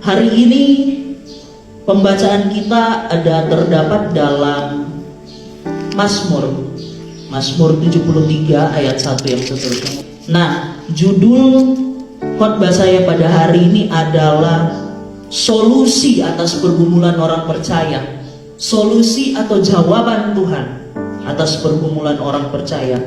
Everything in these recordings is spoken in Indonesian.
Hari ini pembacaan kita terdapat dalam Mazmur 73 ayat 1 yang seterusnya. Nah, judul khotbah saya pada hari ini adalah solusi atas pergumulan orang percaya. Solusi atau jawaban Tuhan atas pergumulan orang percaya.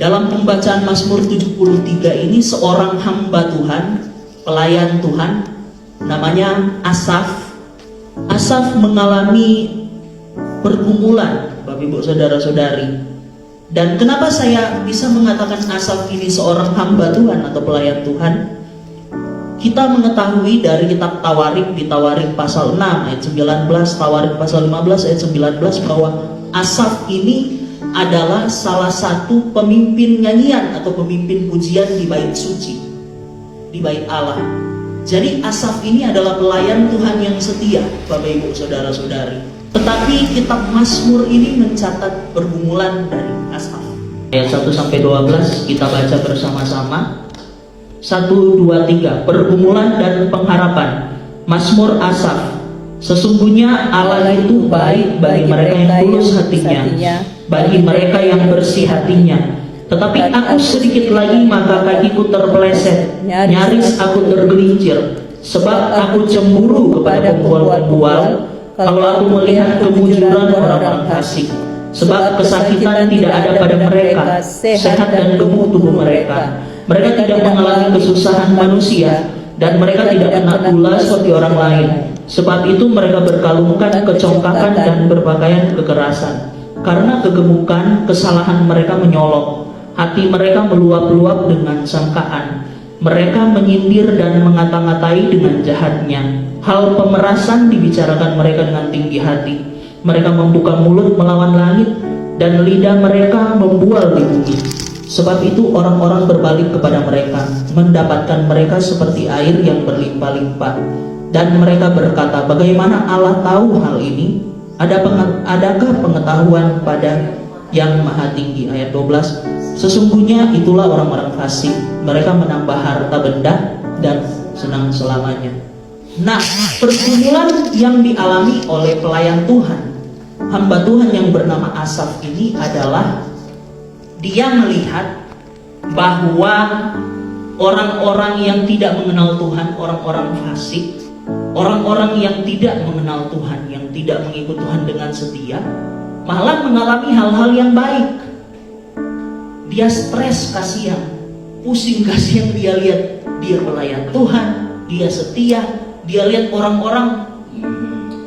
Dalam pembacaan Mazmur 73 ini seorang hamba Tuhan, pelayan Tuhan, namanya Asaf. Asaf mengalami pergumulan, Bapak Ibu Saudara-saudari. Dan kenapa saya bisa mengatakan Asaf ini seorang hamba Tuhan atau pelayan Tuhan? Kita mengetahui dari kitab Tawarik, di Tawarik pasal 6 ayat 19, Tawarik pasal 15 ayat 19, bahwa Asaf ini adalah salah satu pemimpin nyanyian atau pemimpin pujian di bait suci, di bait Allah. Jadi Asaf ini adalah pelayan Tuhan yang setia, Bapak Ibu Saudara-saudari. Tetapi kitab Mazmur ini mencatat pergumulan dari Asaf. Ayat 1-12 kita baca bersama-sama. 1, 2, 3. Pergumulan dan pengharapan. Mazmur Asaf. Sesungguhnya Allah itu baik bagi mereka yang tulus hatinya, bagi mereka yang bersih hatinya. Tetapi aku sedikit lagi maka kakiku terpeleset, nyaris aku tergelincir, sebab aku cemburu kepada pembual-pembual kalau aku melihat kemujuran orang-orang fasik. Sebab kesakitan tidak ada pada mereka, sehat dan gemuk tubuh mereka. Mereka tidak mengalami kesusahan manusia, dan mereka tidak kena gula seperti orang lain. Sebab itu mereka berkalungkan kecongkakan dan berpakaian kekerasan. Karena kegemukan, kesalahan mereka menyolok. Hati mereka meluap-luap dengan sangkaan. Mereka menyindir dan mengata-ngatai dengan jahatnya. Hal pemerasan dibicarakan mereka dengan tinggi hati. Mereka membuka mulut melawan langit, dan lidah mereka membual di bumi. Sebab itu orang-orang berbalik kepada mereka, mendapatkan mereka seperti air yang berlimpah-limpah. Dan mereka berkata, bagaimana Allah tahu hal ini? Adakah pengetahuan pada yang maha tinggi? Ayat 12. Sesungguhnya itulah orang-orang fasik. Mereka menambah harta benda dan senang selamanya. Nah, pergumulan yang dialami oleh pelayan Tuhan, hamba Tuhan yang bernama Asaf ini adalah dia melihat bahwa orang-orang yang tidak mengenal Tuhan, orang-orang fasik, orang-orang yang tidak mengenal Tuhan, yang tidak mengikut Tuhan dengan setia, malah mengalami hal-hal yang baik. Dia stres, kasihan, pusing, kasihan. Dia lihat dia pelayan Tuhan, dia setia. Dia lihat orang-orang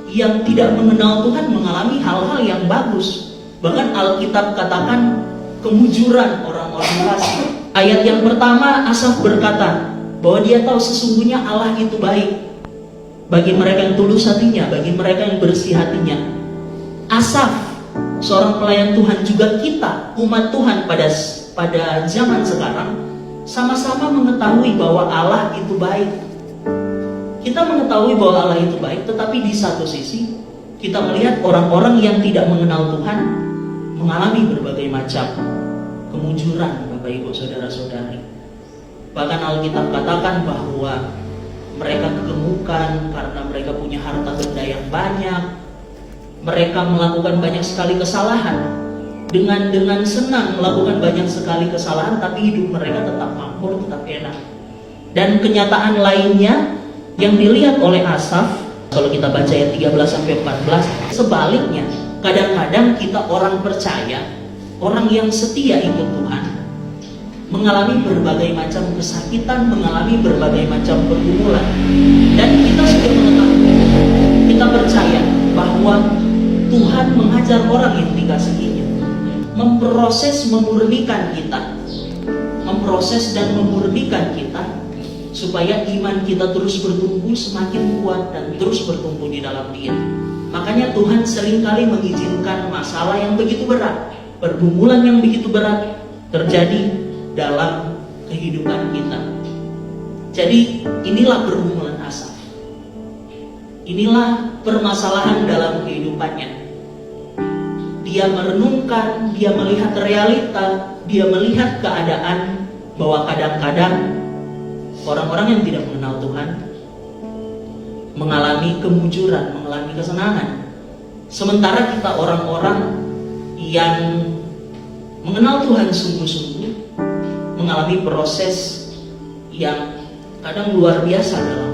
yang tidak mengenal Tuhan mengalami hal-hal yang bagus. Bahkan Alkitab katakan kemujuran orang-orang fasik. Ayat yang pertama, Asaf berkata bahwa dia tahu sesungguhnya Allah itu baik bagi mereka yang tulus hatinya, bagi mereka yang bersih hatinya. Asaf, seorang pelayan Tuhan, juga kita, umat Tuhan pada zaman sekarang, sama-sama mengetahui bahwa Allah itu baik. Kita mengetahui bahwa Allah itu baik, tetapi di satu sisi kita melihat orang-orang yang tidak mengenal Tuhan mengalami berbagai macam kemujuran, Bapak Ibu Saudara-saudari. Bahkan Alkitab katakan bahwa mereka kegemukan karena mereka punya harta benda yang banyak. Mereka melakukan banyak sekali kesalahan, dengan senang melakukan banyak sekali kesalahan, tapi hidup mereka tetap makmur, tetap enak. Dan kenyataan lainnya yang dilihat oleh Asaf, kalau kita baca ayat 13-14, sebaliknya, kadang-kadang kita orang percaya, orang yang setia ikut Tuhan, mengalami berbagai macam kesakitan, mengalami berbagai macam pergumulan. Dan kita sudah mengetahui, kita percaya bahwa Tuhan menghajar orang yang dikasihinya, memproses, memurnikan kita, memproses dan memurnikan kita, supaya iman kita terus bertumbuh semakin kuat dan terus bertumbuh di dalam Dia. Makanya Tuhan seringkali mengizinkan masalah yang begitu berat, pergumulan yang begitu berat terjadi dalam kehidupan kita. Jadi inilah pergumulan Asaf. Inilah permasalahan dalam kehidupannya. Dia merenungkan, dia melihat realita, dia melihat keadaan bahwa kadang-kadang orang-orang yang tidak mengenal Tuhan mengalami kemujuran, mengalami kesenangan. Sementara kita orang-orang yang mengenal Tuhan sungguh-sungguh mengalami proses yang kadang luar biasa dalam